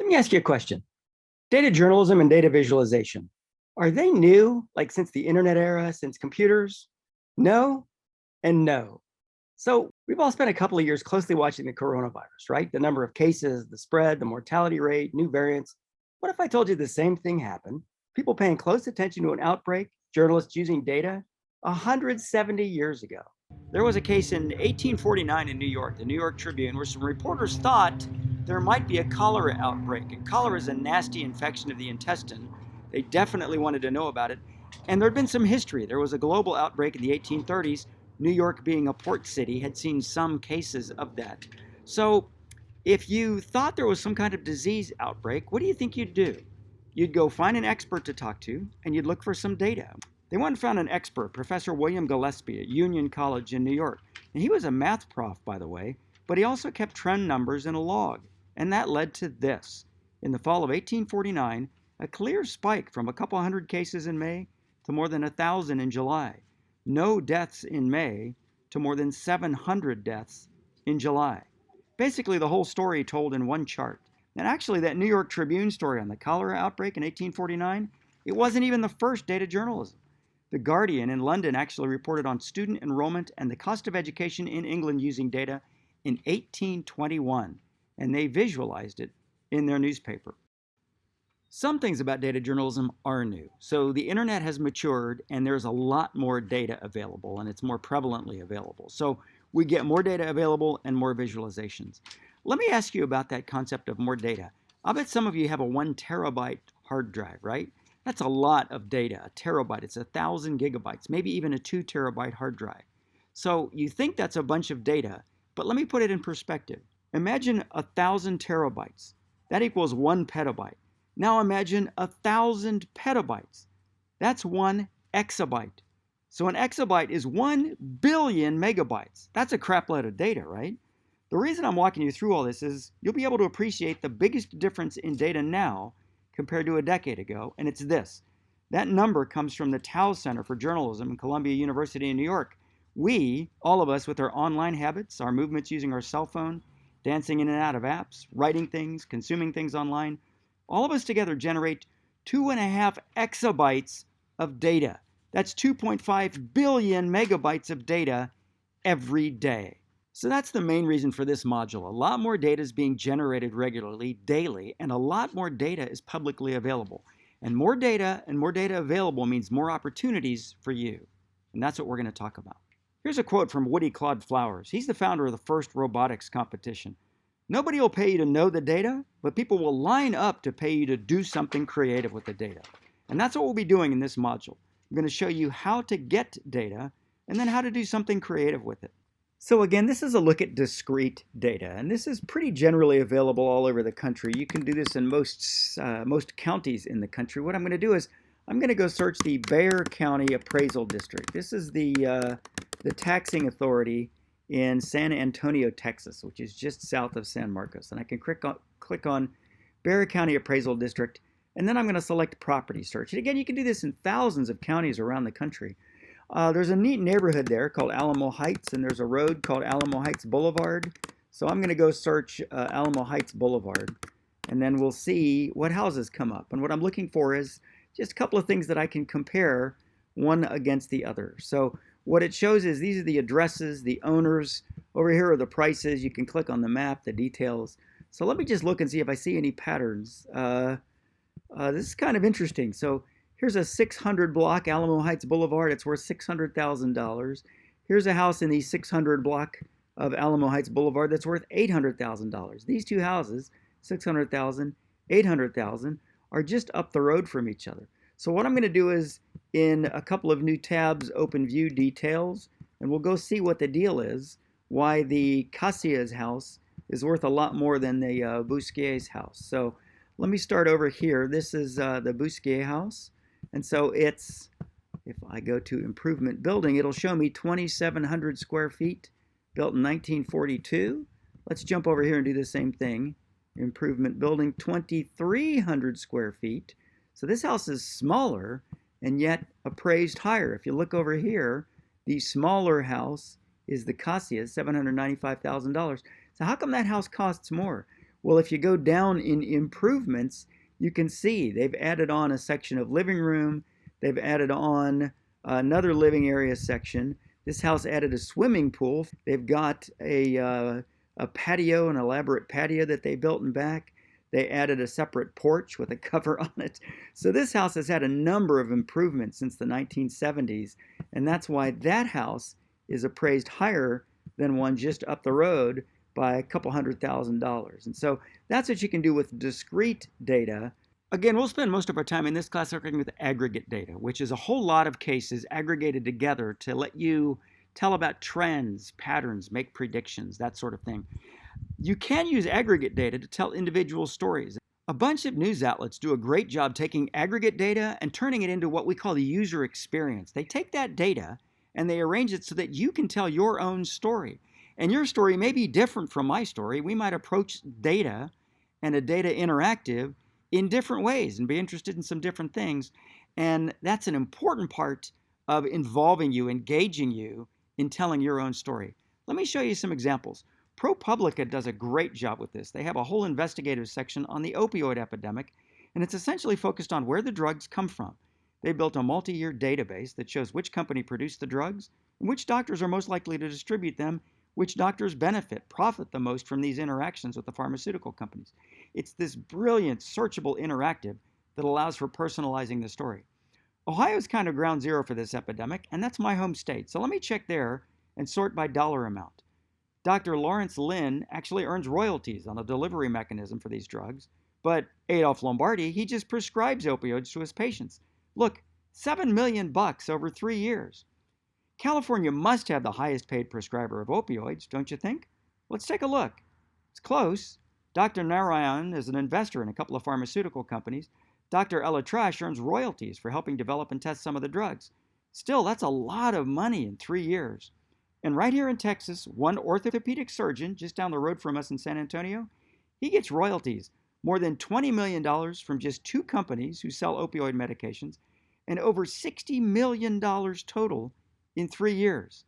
Let me ask you a question. Data journalism and data visualization, are they new, like since the internet era, since computers? No and no. So we've all spent a couple of years closely watching the coronavirus, right? The number of cases, the spread, the mortality rate, new variants. What if I told you the same thing happened? People paying close attention to an outbreak, journalists using data 170 years ago. There was a case in 1849 in New York, the New York Tribune, where some reporters thought there might be a cholera outbreak. And cholera is a nasty infection of the intestine. They definitely wanted to know about it. And there had been some history. There was a global outbreak in the 1830s. New York, being a port city, had seen some cases of that. So if you thought there was some kind of disease outbreak, what do you think you'd do? You'd go find an expert to talk to, and you'd look for some data. They went and found an expert, Professor William Gillespie at Union College in New York. And he was a math prof, by the way, but he also kept trend numbers in a log. And that led to this. In the fall of 1849, a clear spike from a couple hundred cases in May to more than 1,000 in July. No deaths in May to more than 700 deaths in July. Basically, the whole story told in one chart. And actually, that New York Tribune story on the cholera outbreak in 1849, it wasn't even the first data journalism. The Guardian in London actually reported on student enrollment and the cost of education in England using data in 1821, and they visualized it in their newspaper. Some things about data journalism are new. So the internet has matured and there's a lot more data available and it's more prevalently available. So we get more data available and more visualizations. Let me ask you about that concept of more data. I bet some of you have a 1 terabyte hard drive, right? That's a lot of data, a terabyte. It's 1,000 gigabytes, maybe even a 2 terabyte hard drive. So you think that's a bunch of data, but let me put it in perspective. Imagine 1,000 terabytes. That equals 1 petabyte. Now imagine 1,000 petabytes. That's 1 exabyte. So an exabyte is 1 billion megabytes. That's a crap load of data, right? The reason I'm walking you through all this is you'll be able to appreciate the biggest difference in data now compared to a decade ago, and it's this. That number comes from the Tao Center for Journalism in Columbia University in New York. We, all of us with our online habits, our movements using our cell phone, dancing in and out of apps, writing things, consuming things online, all of us together generate 2.5 exabytes of data. That's 2.5 billion megabytes of data every day. So that's the main reason for this module. A lot more data is being generated regularly, daily, and a lot more data is publicly available. And more data available means more opportunities for you. And that's what we're going to talk about. Here's a quote from Woody Claude Flowers. He's the founder of the first robotics competition. Nobody will pay you to know the data, but people will line up to pay you to do something creative with the data. And that's what we'll be doing in this module. I'm going to show you how to get data and then how to do something creative with it. So again, this is a look at discrete data, and this is pretty generally available all over the country. You can do this in most counties in the country. What I'm going to do is I'm going to go search the Bexar County Appraisal District. This is the taxing authority in San Antonio, Texas, which is just south of San Marcos. And I can click on Bexar County Appraisal District, and then I'm going to select property search. And again, you can do this in thousands of counties around the country. There's a neat neighborhood there called Alamo Heights, and there's a road called Alamo Heights Boulevard. So I'm going to go search Alamo Heights Boulevard, and then we'll see what houses come up. And what I'm looking for is just a couple of things that I can compare one against the other. So what it shows is these are the addresses, the owners. Over here are the prices. You can click on the map, the details. So let me just look and see if I see any patterns. This is kind of interesting. So here's a 600 block Alamo Heights Boulevard. It's worth $600,000. Here's a house in the 600 block of Alamo Heights Boulevard that's worth $800,000. These two houses, 600,000, 800,000, are just up the road from each other. So what I'm going to do is in a couple of new tabs, open view details, and we'll go see what the deal is, why the Casillas house is worth a lot more than the Bousquet's house. So let me start over here. This is the Bousquet house. And so it's, if I go to improvement building, it'll show me 2,700 square feet, built in 1942. Let's jump over here and do the same thing. Improvement building, 2,300 square feet. So this house is smaller and yet appraised higher. If you look over here, the smaller house is the Casillas, $795,000. So how come that house costs more? Well, if you go down in improvements, you can see they've added on a section of living room. They've added on another living area section. This house added a swimming pool. They've got a patio, an elaborate patio that they built in back. They added a separate porch with a cover on it. So this house has had a number of improvements since the 1970s, and that's why that house is appraised higher than one just up the road by a couple $100,000. And so that's what you can do with discrete data. Again, we'll spend most of our time in this class working with aggregate data, which is a whole lot of cases aggregated together to let you tell about trends, patterns, make predictions, that sort of thing. You can use aggregate data to tell individual stories. A bunch of news outlets do a great job taking aggregate data and turning it into what we call the user experience. They take that data and they arrange it so that you can tell your own story. And your story may be different from my story. We might approach data and a data interactive in different ways and be interested in some different things. And that's an important part of involving you, engaging you in telling your own story. Let me show you some examples. ProPublica does a great job with this. They have a whole investigative section on the opioid epidemic, and it's essentially focused on where the drugs come from. They built a multi-year database that shows which company produced the drugs, and which doctors are most likely to distribute them, which doctors profit the most from these interactions with the pharmaceutical companies. It's this brilliant, searchable interactive that allows for personalizing the story. Ohio is kind of ground zero for this epidemic, and that's my home state. So let me check there and sort by dollar amount. Dr. Lawrence Lynn actually earns royalties on the delivery mechanism for these drugs, but Adolph Lombardi, he just prescribes opioids to his patients. Look, $7 million over 3 years. California must have the highest paid prescriber of opioids, don't you think? Let's take a look. It's close. Dr. Narayan is an investor in a couple of pharmaceutical companies. Dr. Elatrash earns royalties for helping develop and test some of the drugs. Still, that's a lot of money in 3 years. And right here in Texas, one orthopedic surgeon just down the road from us in San Antonio, he gets royalties, more than $20 million from just 2 companies who sell opioid medications, and over $60 million total in 3 years.